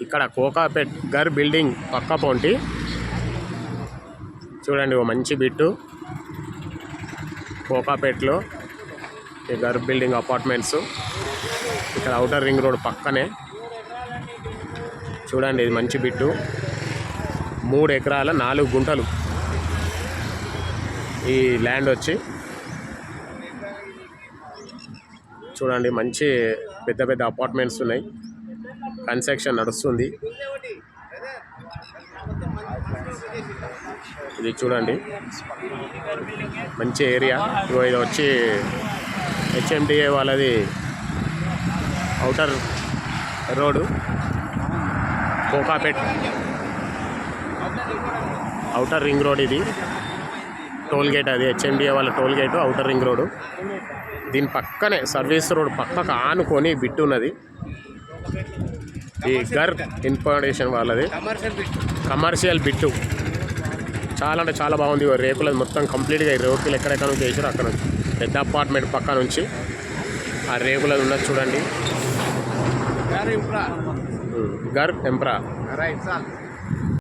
ఇక్కడ కోకాపేట్ గర్ బిల్డింగ్ పక్క పొంటి చూడండి, ఓ మంచి బిట్టు కోకాపేట్లో ఈ గర్ బిల్డింగ్ అపార్ట్మెంట్స్. ఇక్కడ ఔటర్ రింగ్ రోడ్ పక్కనే చూడండి, ఇది మంచి బిట్టు. 3 ఎకరాల 4 గుంటలు ఈ ల్యాండ్ వచ్చి. చూడండి, మంచి పెద్ద పెద్ద అపార్ట్మెంట్స్ ఉన్నాయి. కన్స్ట్రక్షన్ నడుస్తుంది. ఇది చూడండి, మంచి ఏరియా. ఇది వచ్చి హెచ్ఎండిఏ వాళ్ళది outer road, Kokapet outer ring road. ఇది టోల్ గేట్, అది హెచ్ఎండిఏ వాళ్ళ toll gate, outer ring road. దీని పక్కనే సర్వీస్ రోడ్ పక్కకు ఆనుకొని బిట్టు ఉన్నది. ఈ గర్ ఇన్ఫర్మేషన్ వాళ్ళది కమర్షియల్ బిట్టు. చాలా అంటే చాలా బాగుంది. రేకులది మొత్తం కంప్లీట్గా ఈ రేకులు ఎక్కడెక్కడ నుంచి వేసారు అక్కడ నుంచి పెద్ద అపార్ట్మెంట్ పక్క నుంచి ఆ రేకులది ఉన్నది చూడండి. గర్ ఎంప్రా